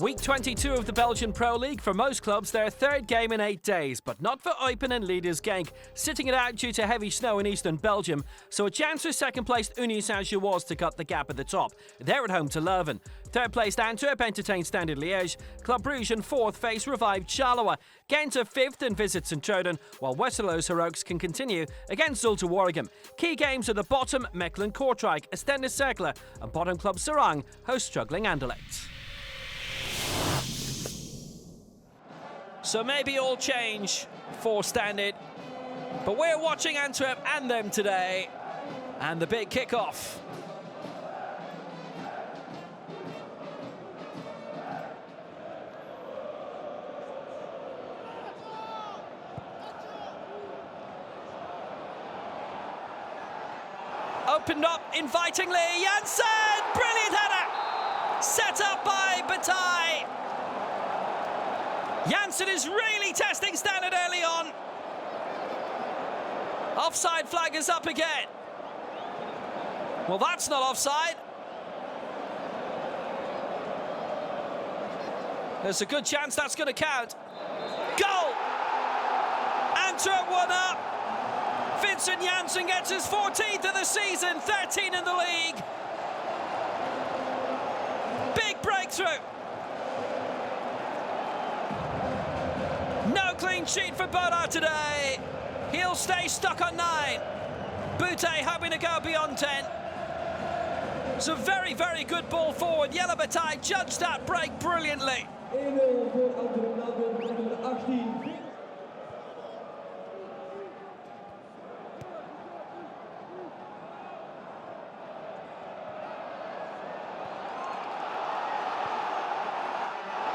Week 22 of the Belgian Pro League. For most clubs, their third game in 8 days, but not for Eupen and leaders Genk, sitting it out due to heavy snow in eastern Belgium, so a chance for second-placed Unie Saint-Gilloise to cut the gap at the top. They're at home to Leuven. Third-placed Antwerp entertain Standard Liège. Club Brugge and fourth face revived Charleroi. Gent are fifth and visit Sint-Truiden, while Westerlo's heroics can continue against Zulte Waregem. Key games at the bottom, Mechelen Kortrijk, Oostende Cercle, and bottom club Seraing host struggling Anderlecht. So maybe all change for Standard, but we're watching Antwerp and them today, and the big kickoff. Opened up invitingly, Janssen! Brilliant header! Set up by Bataille. Janssen is really testing Standard early on. Offside flag is up again. Well, that's not offside. There's a good chance that's going to count. Goal! Antwerp 1-up. Vincent Janssen gets his 14th of the season, 13 in the league. Big breakthrough. No clean sheet for Boda today. He'll stay stuck on 9. Boutte hoping to go beyond 10. It's a very, very good ball forward. Jelle Bataille judged that break brilliantly.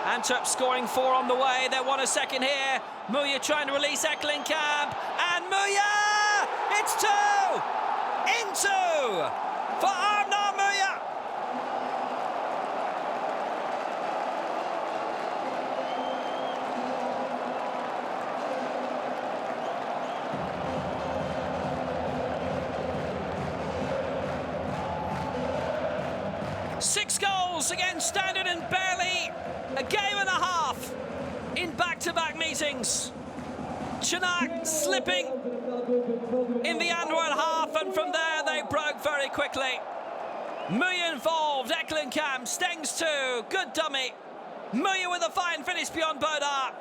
Antwerp scoring 4 on the way. They want a second here. Muya trying to release Ekkelenkamp. And Muya! It's 2! Into! For Arnaud Muya! Six goals against Standard and barely a game and a half in back-to-back meetings. Chanak slipping in the Antwerp half, and from there they broke very quickly. Muya involved, Ekkelenkamp, Stengs 2, good dummy. Muya with a fine finish beyond Boda.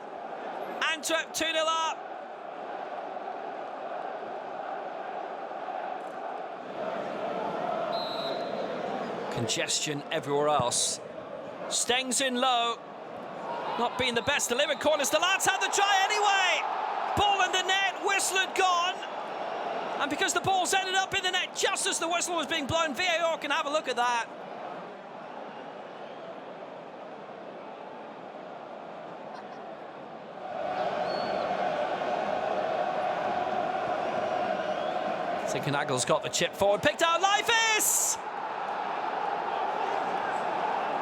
Antwerp 2-0 up. Congestion everywhere else. Stengs in low. Not being the best delivered corners. The lads had the try anyway. Ball in the net. Whistle had gone. And because the ball's ended up in the net just as the whistle was being blown, VAR can have a look at that. Nagel's got the chip forward. Picked out Leifis!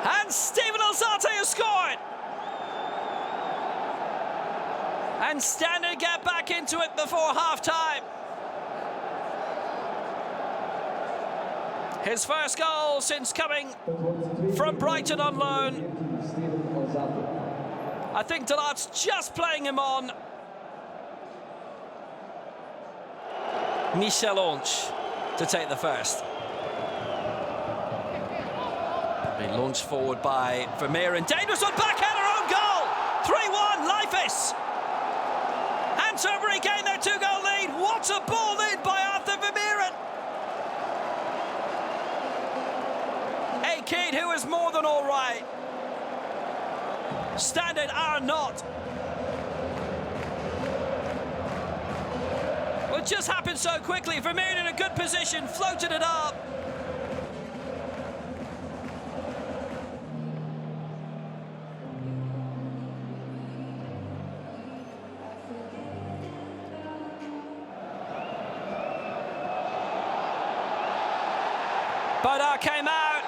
And Steven Alzate has scored. And Standard get back into it before half-time. His first goal since coming from Brighton on loan. I think Delat's just playing him on. Michel Onch to take the first. Launched forward by Vermeer, and dangerous one, backhand, own goal! 3-1, Leifis! Antwerp regain their 2-goal lead. What a ball in by Arthur Vermeer! A kid who is more than all right. Standard are not. Well, it just happened so quickly. Vermeer in a good position, floated it up. Boda came out,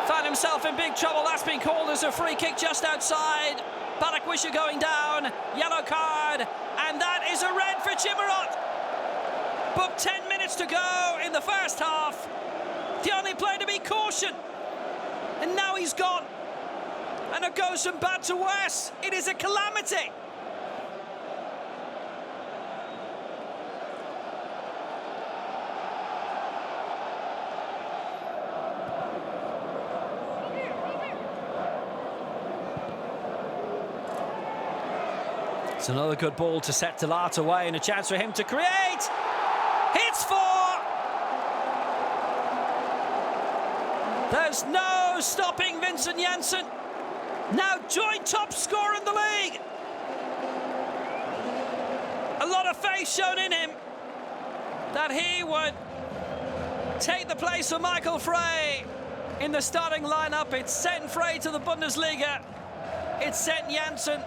found himself in big trouble. That's been called as a free kick just outside. Balakwisha going down, yellow card, and that is a red for Chimarot. But 10 minutes to go in the first half. The only player to be cautioned, and now he's gone. And it goes from bad to worse. It is a calamity. It's another good ball to set Delart away and a chance for him to create. It's 4. There's no stopping Vincent Janssen. Now joint top scorer in the league. A lot of faith shown in him that he would take the place of Michael Frey in the starting lineup. It's sent Frey to the Bundesliga. It's sent Janssen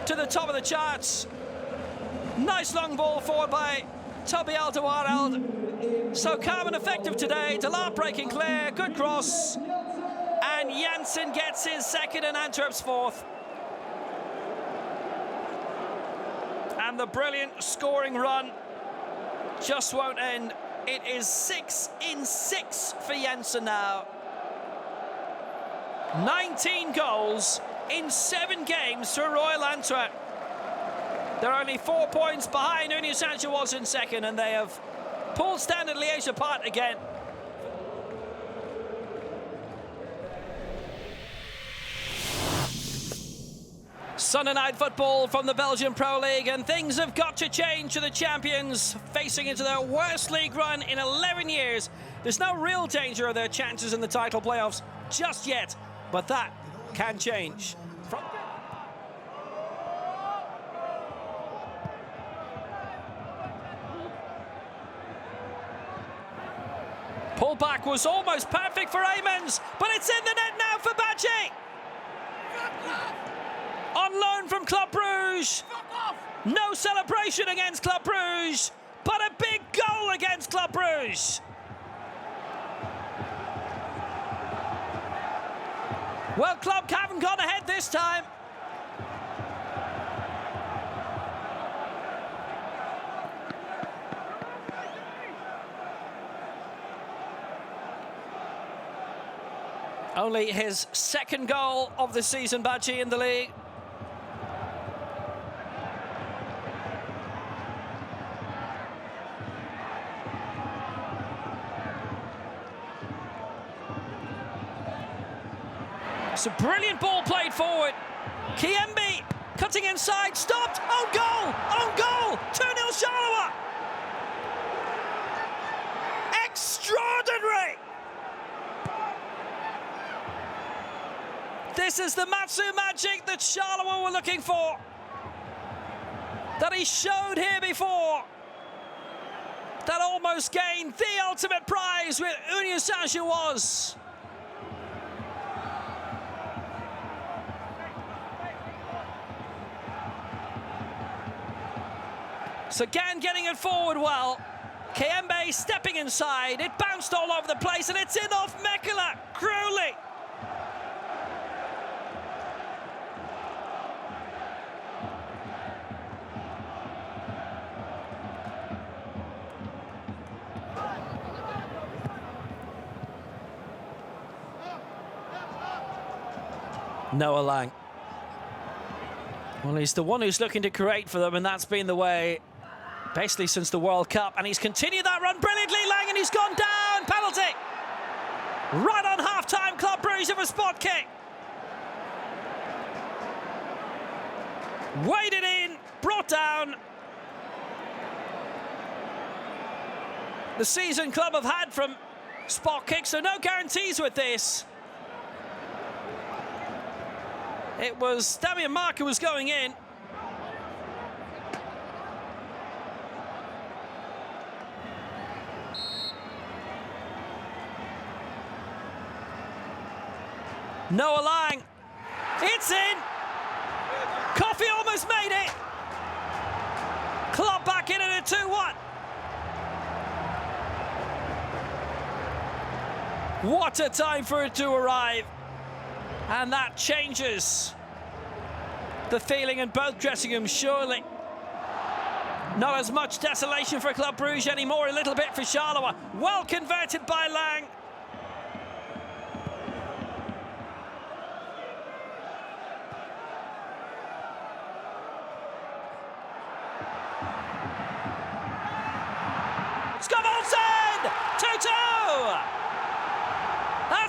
to the top of the charts. Nice long ball forward by Toby Alderweireld. So calm and effective today. Delart breaking clear, good cross. And Janssen gets his second and Antwerp's fourth. And the brilliant scoring run just won't end. It is 6 in 6 for Janssen now. 19 goals in 7 games for Royal Antwerp. They're only 4 points behind Union Saint-Gilloise in second, and they have pulled Standard Liège apart again. Sunday night football from the Belgian Pro League, and things have got to change for the champions, facing into their worst league run in 11 years. There's no real danger of their chances in the title playoffs just yet, but that can change. Pull back was almost perfect for Aymans, but it's in the net now for Badji. On loan from Club Brugge. No celebration against Club Brugge, but a big goal against Club Brugge. Well, Club haven't gone ahead this time. Only his second goal of the season, Badji, in the league. It's a brilliant ball played forward. Kiembe cutting inside, stopped. Own goal! Own goal! 2-0 Charleroi! Extraordinary! This is the Matsu magic that Charleroi were looking for, that he showed here before, that almost gained the ultimate prize with Union Saint-Gilloise. So Gan getting it forward well. Kiembe stepping inside. It bounced all over the place and it's in off Mechelen. Cruelly. Noah Lang. Well, he's the one who's looking to create for them, and that's been the way basically since the World Cup. And he's continued that run brilliantly, Lang, and he's gone down. Penalty. Right on half-time, Club Brugge of a spot kick. Waded in, brought down. The season Club have had from spot kicks, so no guarantees with this. It was Damien Mark who was going in. Noah Lang. It's in. Coffey almost made it. Club back in at a 2-1. What a time for it to arrive. And that changes the feeling in both dressing rooms, surely. Not as much desolation for Club Brugge anymore, a little bit for Charleroi. Well converted by Lang.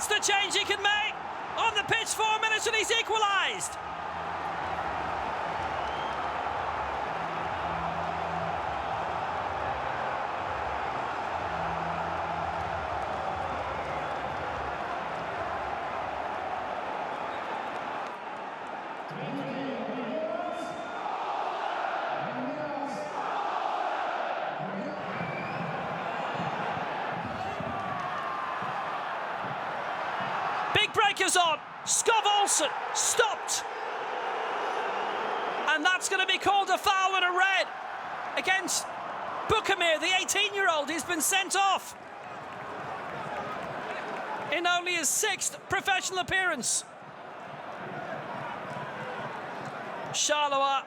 That's the change he can make. On the pitch, 4 minutes, and he's equalised. Big breakers on. Skov Olsen stopped. And that's going to be called a foul and a red against Buchamir, the 18-year-old. He's been sent off in only his 6th professional appearance. Charleroi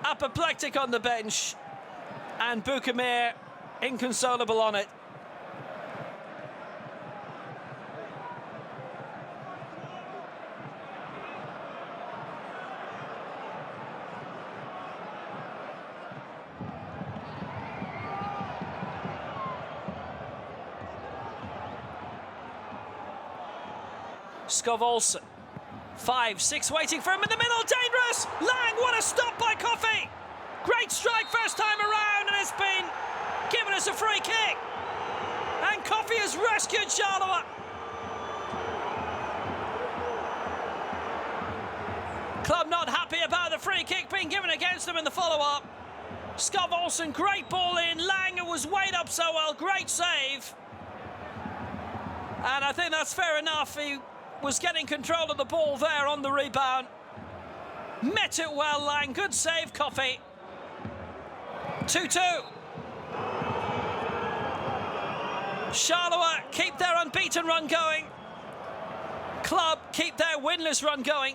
apoplectic on the bench, and Buchamir inconsolable on it. Skov Olsen, 5-6 waiting for him in the middle, dangerous! Lang, what a stop by Coffey! Great strike first time around, and it's been given us a free kick. And Coffey has rescued Charleroi. Club not happy about the free kick being given against them in the follow-up. Skov Olsen, great ball in. Lang was weighed up so well, great save. And I think that's fair enough. He was getting control of the ball there on the rebound. Met it well, Lang. Good save, Coffey. 2-2. Charleroi keep their unbeaten run going. Club keep their winless run going.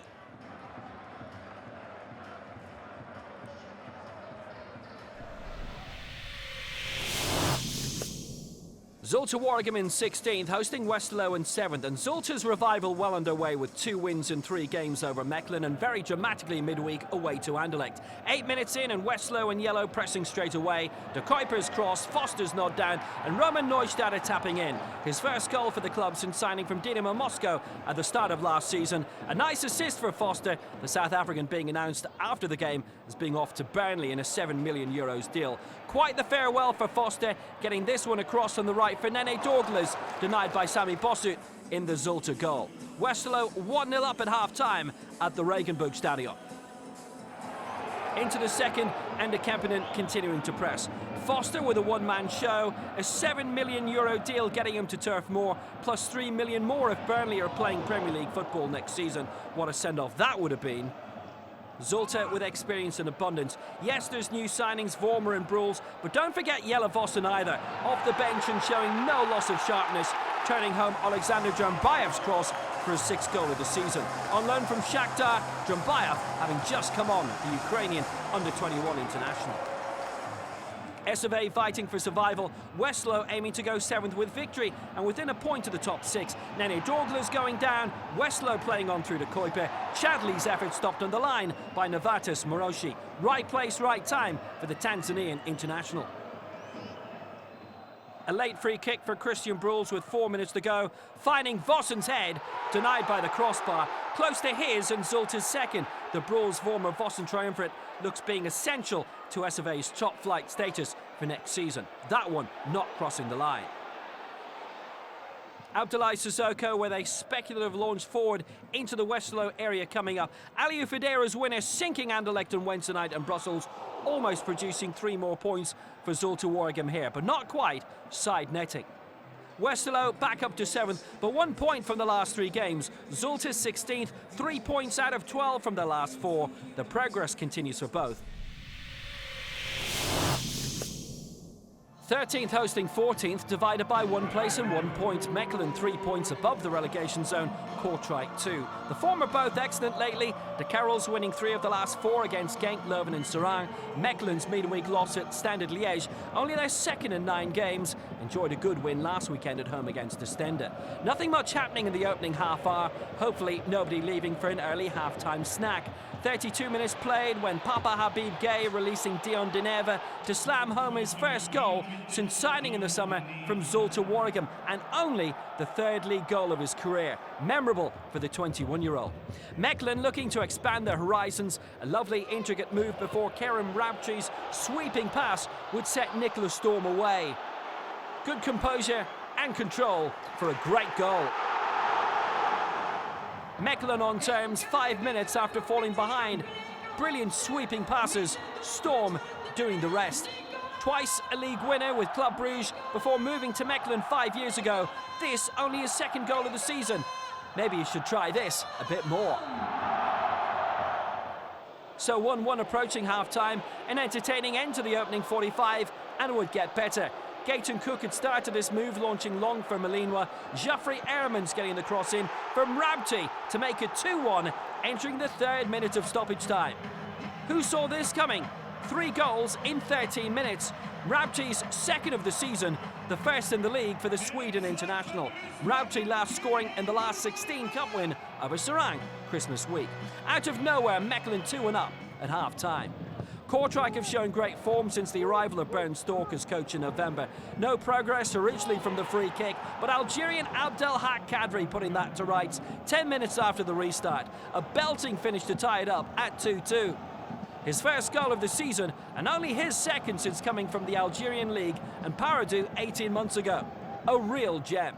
Zulte Waregem in 16th, hosting Westerlo in 7th, and Zulte's revival well underway with 2 wins in 3 games over Mechelen and very dramatically midweek away to Anderlecht. 8 minutes in and Westerlo in yellow pressing straight away. De Kuiper's cross, Foster's nod down, and Roman Neustadt tapping in. His first goal for the club since signing from Dynamo Moscow at the start of last season. A nice assist for Foster, the South African being announced after the game as being off to Burnley in a €7 million deal. Quite the farewell for Foster, getting this one across on the right for Nene Dorgles, denied by Sami Bossut in the Zulte goal. Westerlo 1-0 up at half-time at the Regenboog Stadion. Into the second, and the Kempinen continuing to press. Foster with a one-man show, a €7 million deal getting him to Turf Moor, plus $3 million more if Burnley are playing Premier League football next season. What a send-off that would have been. Zulte with experience and abundance. Yes, there's new signings, Vormer and Bruls, but don't forget Jelle Vossen either. Off the bench and showing no loss of sharpness, turning home Alexander Jumbayev's cross for his 6th goal of the season. On loan from Shakhtar, Jumbayev having just come on, the Ukrainian under-21 international. STVV fighting for survival, Westerlo aiming to go 7th with victory and within a point of the top 6. Nene Dorgles going down, Westerlo playing on through to Kuiper. Chadley's effort stopped on the line by Novatus Moroshi. Right place, right time for the Tanzanian international. A late free kick for Christian Bruls with 4 minutes to go, finding Vossen's head, denied by the crossbar. Close to his and Zulte's second. The Bruls-Vormer Vossen triumvirate looks being essential to STVV's top flight status for next season. That one not crossing the line. Abdoulaye Sissoko with a speculative launch forward into the Westerlo area coming up. Aliou Federa's winner sinking Anderlecht on Wednesday night, and Brussels almost producing 3 more points for Zulte Waregem here, but not quite, side netting. Westerlo back up to 7th, but 1 point from the last 3 games. Zulte 16th, 3 points out of 12 from the last 4. The progress continues for both. 13th hosting 14th, divided by 1 place and 1 point. Mechelen 3 points above the relegation zone, Kortrijk 2. The former both excellent lately. The Carols winning 3 of the last 4 against Genk, Leuven and Seraing. Mechelen's midweek loss at Standard Liège, only their 2nd in 9 games. Enjoyed a good win last weekend at home against Oostende. Nothing much happening in the opening half hour. Hopefully nobody leaving for an early half-time snack. 32 minutes played when Papa Habib Gay releasing Dion Deneva to slam home his first goal since signing in the summer from Zulte Waregem, and only the third league goal of his career. Memorable for the 21-year-old. Mechelen looking to expand their horizons. A lovely intricate move before Kerem Rabtri's sweeping pass would set Nicholas Storm away. Good composure and control for a great goal. Mechelen on terms 5 minutes after falling behind. Brilliant sweeping passes, Storm doing the rest. Twice a league winner with Club Brugge before moving to Mechelen 5 years ago. This only his second goal of the season. Maybe he should try this a bit more. So 1-1 approaching half-time, an entertaining end to the opening 45, and it would get better. Gaetan Cook had started this move, launching long for Malinois. Geoffrey Ehrman's getting the cross in from Rabti to make it 2-1, entering the 3rd minute of stoppage time. Who saw this coming? 3 goals in 13 minutes. Rabti's second of the season, the first in the league for the Sweden international. Rabti last scoring in the last 16 cup win over Seraing Christmas week. Out of nowhere, Mechelen 2-1 up at half-time. Kortrijk have shown great form since the arrival of Bernd Stork as coach in November. No progress originally from the free kick, but Algerian Abdelhak Kadri putting that to rights 10 minutes after the restart. A belting finish to tie it up at 2-2. His first goal of the season, and only his second since coming from the Algerian League and Paradou 18 months ago. A real gem.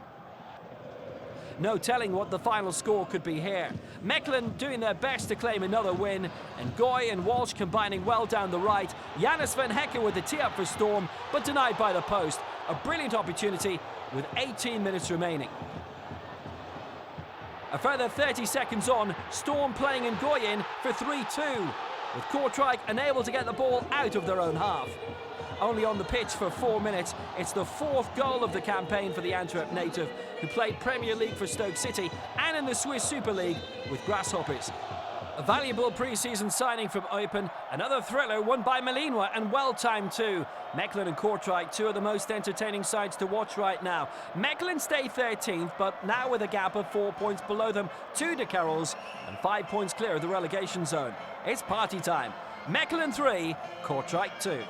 No telling what the final score could be here. Mechelen doing their best to claim another win, and Goy and Walsh combining well down the right. Janus van Hekken with the tee-up for Storm, but denied by the post. A brilliant opportunity with 18 minutes remaining. A further 30 seconds on, Storm playing in Goy in for 3-2, with Kortrijk unable to get the ball out of their own half. Only on the pitch for 4 minutes, it's the 4th goal of the campaign for the Antwerp native, who played Premier League for Stoke City and in the Swiss Super League with Grasshoppers. A valuable pre-season signing from Eupen, another thriller won by Malinois and well-timed too. Mechelen and Kortrijk, two of the most entertaining sides to watch right now. Mechelen stay 13th, but now with a gap of 4 points below them, 2 De Carrols, and 5 points clear of the relegation zone. It's party time. Mechelen 3, Kortrijk 2.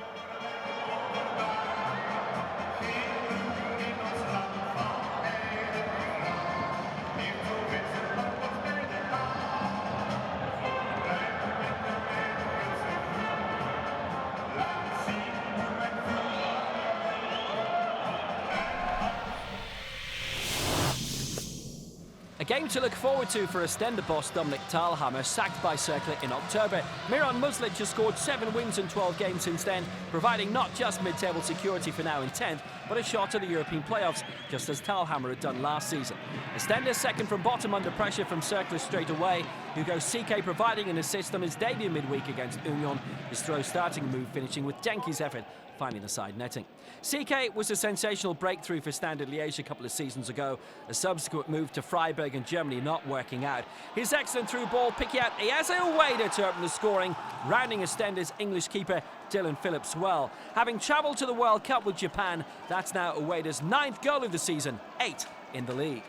A game to look forward to for Oostende boss Dominic Thalhammer, sacked by Cercle in October. Miran Muslic has scored 7 wins in 12 games since then, providing not just mid-table security for now in 10th, but a shot at the European playoffs, just as Thalhammer had done last season. Oostende second from bottom under pressure from Cercle straight away. Hugo CK providing an assist on his debut midweek against Union. His throw starting move finishing with Denki's effort, finding the side netting. CK was a sensational breakthrough for Standard Liège a couple of seasons ago. A subsequent move to Freiburg in Germany not working out. His excellent through ball picking out Iyase Uweda to open the scoring, rounding Ostende's English keeper Dylan Phillips well. Having travelled to the World Cup with Japan, that's now Uweda's 9th goal of the season, 8 in the league.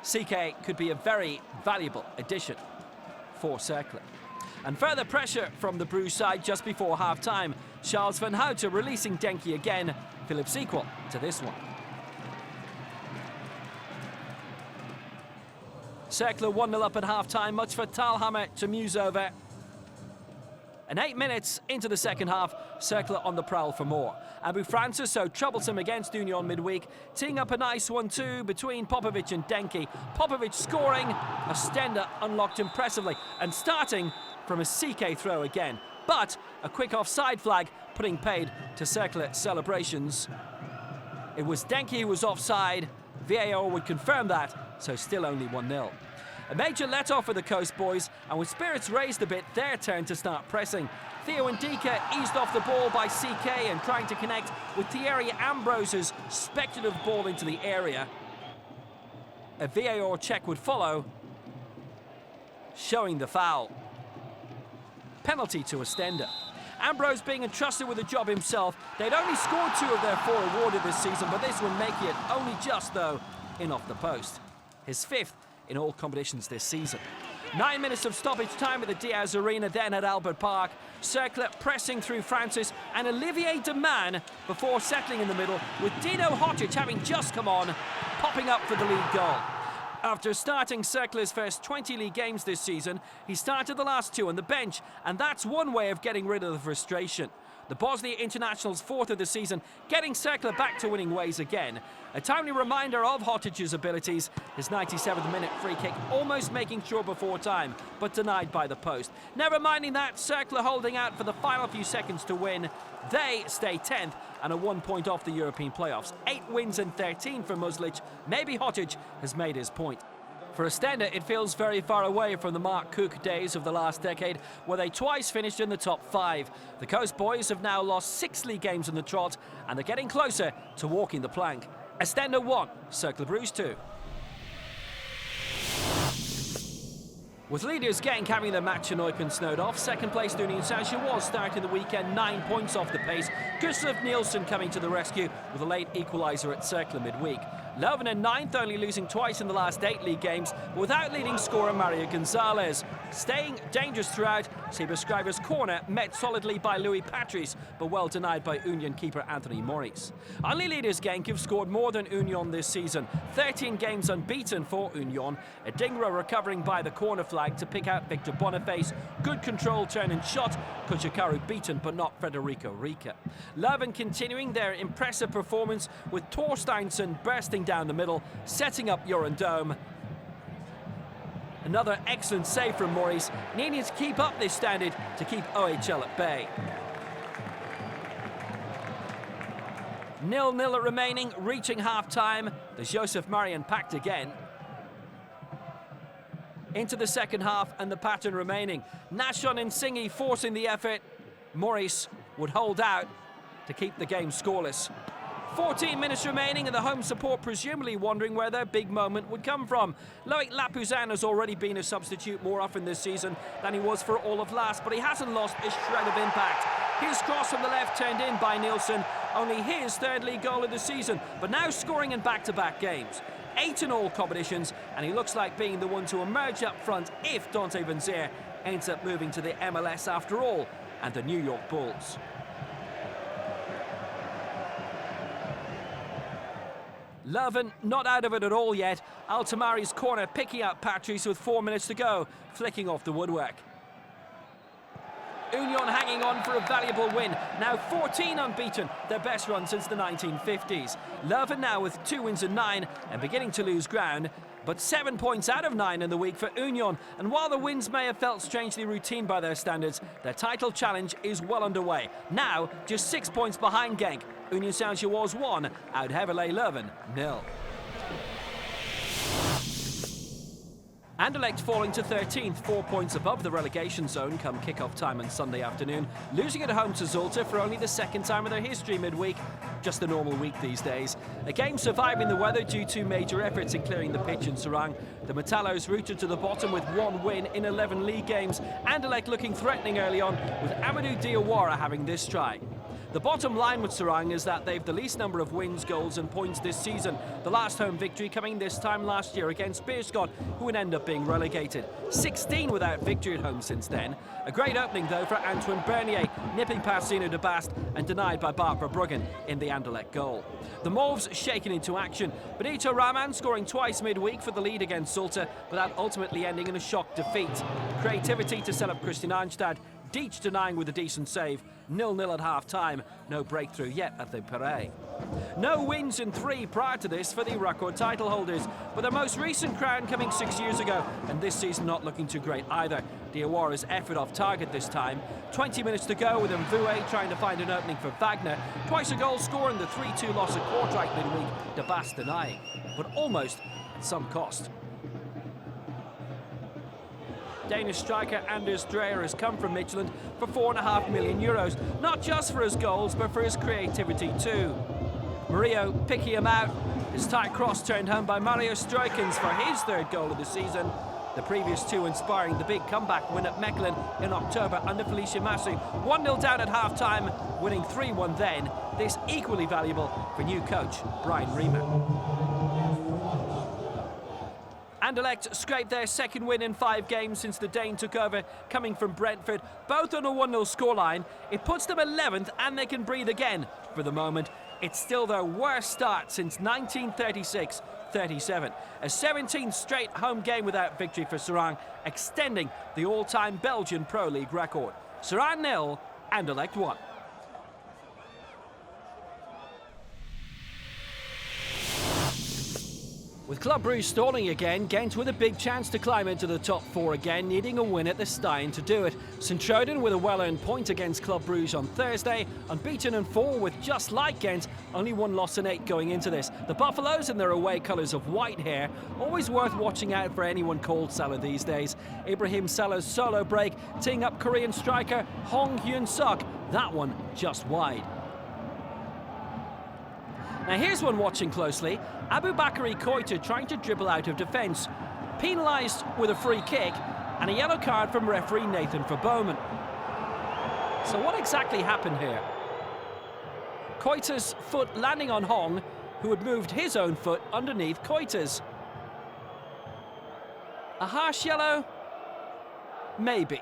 CK could be a very valuable addition for Cercle. And further pressure from the Bruges side just before half-time. Charles van Houten releasing Denki again. Phillips equal to this one. Cercle 1-0 up at half-time, much for Thalhammer to muse over. And 8 minutes into the second half, Cercle on the prowl for more. Abu Francis, so troublesome against Union midweek, teeing up a nice 1-2 between Popovic and Denki. Popovic scoring, Oostende unlocked impressively, and starting from a CK throw again. But a quick offside flag putting paid to Cercle celebrations. It was Denki who was offside. VAR would confirm that, so still only 1-0. A major let-off for the Coast boys, and with spirits raised a bit, their turn to start pressing. Theo Ndika eased off the ball by CK and trying to connect with Thierry Ambrose's speculative ball into the area. A VAR check would follow, showing the foul. Penalty to Oostende. Ambrose being entrusted with the job himself. They'd only scored 2 of their 4 awarded this season, but this one making it only just, though, in off the post. His 5th in all competitions this season. 9 minutes of stoppage time at the Diaz Arena, then at Albert Park. Cercle pressing through Francis and Olivier Deman before settling in the middle, with Dino Hotic having just come on, popping up for the lead goal. After starting Cercle's first 20 league games this season, he started the last 2 on the bench, and that's one way of getting rid of the frustration. The Bosnia international's 4th of the season, getting Cercle back to winning ways again. A timely reminder of Hotic's abilities, his 97th minute free kick almost making sure before time, but denied by the post. Never minding that, Cercle holding out for the final few seconds to win. They stay 10th and are 1 point off the European playoffs. 8 wins and 13 for Muslic. Maybe Hotic has made his point. For Oostende, it feels very far away from the Mark Cook days of the last decade, where they twice finished in the top 5. The Coast Boys have now lost 6 league games on the trot, and they're getting closer to walking the plank. Oostende 1, Cercle Bruges 2. With leaders Genk having their match in Eupen snowed off, second place Union Saint-Gilloise starting the weekend 9 points off the pace. Gustav Nielsen coming to the rescue with a late equaliser at Cercle midweek. Leuven in 9th, only losing twice in the last 8 league games, but without leading scorer Mario Gonzalez. Staying dangerous throughout, Seberscriber's corner met solidly by Louis Patrice, but well denied by Union keeper Anthony Maurice. Only leaders Genk have scored more than Union this season. 13 games unbeaten for Union. Adingra recovering by the corner flag to pick out Victor Boniface. Good control, turn and shot. Kuchikaru beaten, but not Federico Rica. Leuven continuing their impressive performance with Torsteinsson bursting down the middle, setting up Joran Dome. Another excellent save from Maurice, needing to keep up this standard to keep OHL at bay. 0-0 remaining, reaching half-time. The Joseph Marian packed again. Into the second half and the pattern remaining. Nashon and Singy forcing the effort. Maurice would hold out to keep the game scoreless. 14 minutes remaining and the home support presumably wondering where their big moment would come from. Loic Lapouzin has already been a substitute more often this season than he was for all of last, but he hasn't lost a shred of impact. His cross from the left turned in by Nielsen, only his 3rd league goal of the season, but now scoring in back-to-back games. 8 in all competitions, and he looks like being the one to emerge up front if Dante Vanzeir ends up moving to the MLS after all, and the New York Bulls. Leuven not out of it at all yet. Altamari's corner picking out Patrice with 4 minutes to go, flicking off the woodwork. Union hanging on for a valuable win, now 14 unbeaten, their best run since the 1950s. Leuven now with 2 wins and 9 and beginning to lose ground, but 7 points out of 9 in the week for Union. And while the wins may have felt strangely routine by their standards, their title challenge is well underway. Now just 6 points behind Genk. Union Saint-Gilloise 1, Oud-Heverlee Leuven 0. Anderlecht falling to 13th, 4 points above the relegation zone come kick-off time on Sunday afternoon, losing at home to Zulte for only the 2nd time in their history midweek. Just a normal week these days. A game surviving the weather due to major efforts in clearing the pitch in Seraing. The Metallos rooted to the bottom with 1 win in 11 league games. Anderlecht looking threatening early on, with Amadou Diawara having this try. The bottom line with Seraing is that they've the least number of wins, goals and points this season. The last home victory coming this time last year against Beerschot, who would end up being relegated. 16 without victory at home since then. A great opening though for Antoine Bernier, nipping past Zeno de Bast and denied by Bart Verbruggen in the Anderlecht goal. The Mauves shaken into action. Benito Raman scoring twice midweek for the lead against Zulte, without ultimately ending in a shock defeat. Creativity to set up Christian Arnstad. Deitch denying with a decent save. 0-0 at half-time. No breakthrough yet at the Perret. No wins in 3 prior to this for the record title holders, but their most recent crown coming 6 years ago, and this season not looking too great either. Diawara's effort off target this time. 20 minutes to go with Mvue trying to find an opening for Wagner. Twice a goal score in the 3-2 loss at Kortrijk midweek. De Bast denying, but almost at some cost. Danish striker Anders Dreyer has come from Mechelen for €4.5 million, not just for his goals but for his creativity too. Murillo picking him out, his tight cross turned home by Mario Stroikens for his 3rd goal of the season. The previous 2 inspiring the big comeback win at Mechelen in October under Felicia Massu. 1-0 down at half-time, winning 3-1 then. This equally valuable for new coach Brian Riemann. Anderlecht scraped their second win in 5 games since the Dane took over, coming from Brentford, both on a 1-0 scoreline. It puts them 11th and they can breathe again. For the moment, it's still their worst start since 1936-37. A 17th straight home game without victory for Seraing, extending the all-time Belgian Pro League record. Seraing 0, Anderlecht 1. With Club Brugge stalling again, Gent with a big chance to climb into the top 4 again, needing a win at the Stijn to do it. Sint-Truiden with a well-earned point against Club Brugge on Thursday, unbeaten in 4 with, just like Gent, only 1 loss in 8 going into this. The Buffaloes in their away colours of white hair, always worth watching out for anyone called Salah these days. Ibrahim Salah's solo break, teeing up Korean striker Hong Hyun-suk, that one just wide. Now here's one watching closely. Aboubakary Koita trying to dribble out of defence. Penalised with a free kick and a yellow card from referee Nathan Verbomen. So what exactly happened here? Koita's foot landing on Hong, who had moved his own foot underneath Koita's. A harsh yellow? Maybe.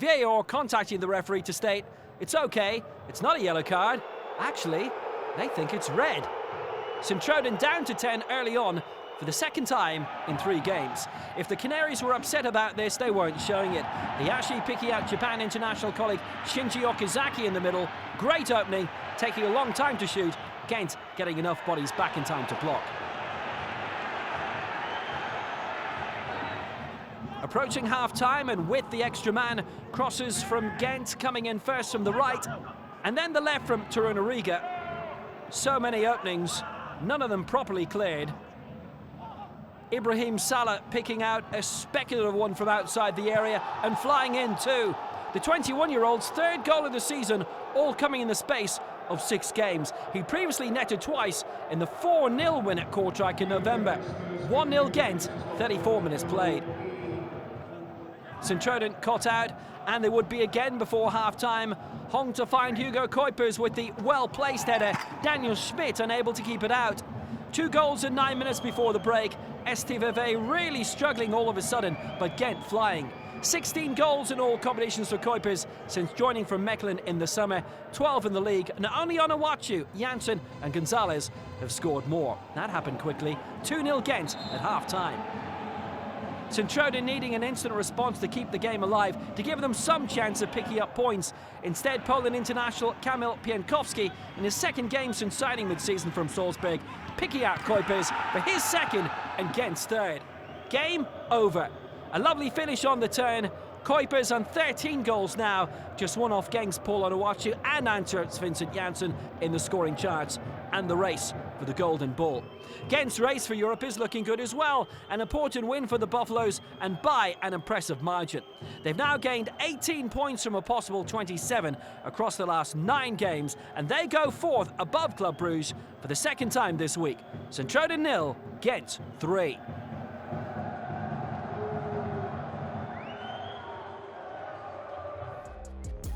VAR contacting the referee to state, it's okay, it's not a yellow card. Actually, they think it's red. Sint-Truiden down to 10 early on for the second time in 3 games. If the Canaries were upset about this, they weren't showing it. Hiyashi picking out Japan international colleague Shinji Okazaki in the middle. Great opening, taking a long time to shoot. Gent getting enough bodies back in time to block. Approaching half-time, and with the extra man, crosses from Gent coming in first from the right, and then the left from Torunariga. So many openings, none of them properly cleared. Ibrahim Salah picking out a speculative one from outside the area and flying in too. The 21-year-old's 3rd goal of the season, all coming in the space of 6 games. He previously netted twice in the 4-0 win at Kortrijk in November. 1-0 Gent, 34 minutes played. Sint-Truiden caught out, and they would be again before half-time. Hong to find Hugo Kuipers with the well-placed header. Daniel Schmidt unable to keep it out. 2 goals in 9 minutes before the break. STVV really struggling all of a sudden, but Gent flying. 16 goals in all competitions for Kuipers since joining from Mechelen in the summer. 12 in the league, and only Onuachu, Janssen and Gonzalez have scored more. That happened quickly. 2-0 Gent at half-time. Sint-Truiden needing an instant response to keep the game alive, to give them some chance of picking up points. Instead, Poland international Kamil Piankowski, in his 2nd game since signing mid-season from Salzburg, picking out Kuipers for his 2nd and Gent's 3rd. Game over. A lovely finish on the turn. Kuipers on 13 goals now, just one off Gent's Paul Onuachu and Antwerp's Vincent Janssen in the scoring charts, and the race for the Golden Ball. Gent's race for Europe is looking good as well. An important win for the Buffaloes, and by an impressive margin. They've now gained 18 points from a possible 27 across the last 9 games, and they go 4th above Club Brugge for the 2nd time this week. Sint-Truiden 0, Gent 3.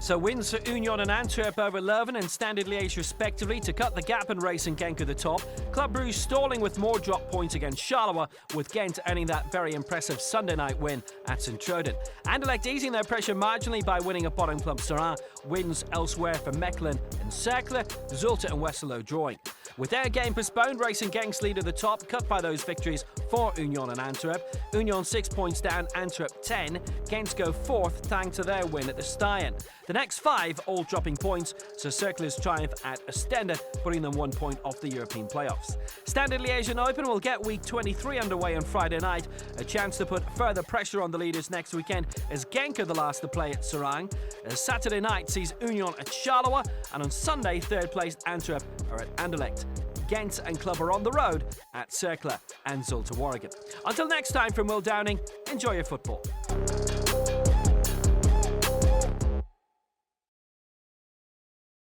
So wins for Union and Antwerp over Leuven and Standard Liège respectively to cut the gap and racing Genk at the top. Club Brugge stalling with more drop points against Charleroi, with Gent earning that very impressive Sunday night win at Sint-Truiden. Anderlecht easing their pressure marginally by winning at bottom club Seraing. Wins elsewhere for Mechelen and Cercle, Zulte and Westerlo drawing. With their game postponed, racing Genk's lead at the top, cut by those victories for Union and Antwerp. Union 6 points down, Antwerp 10. Gent go 4th thanks to their win at the Stijn. The next 5 all dropping points, so Cercle's triumph at Oostende, putting them 1 point off the European playoffs. Standard Liège and Open will get week 23 underway on Friday night. A chance to put further pressure on the leaders next weekend as Genk are the last to play at Seraing. Saturday night sees Union at Charleroi, and on Sunday, 3rd place Antwerp are at Anderlecht. Gent and club are on the road at Cercle and Zulte Waregem. Until next time from Will Downing, enjoy your football.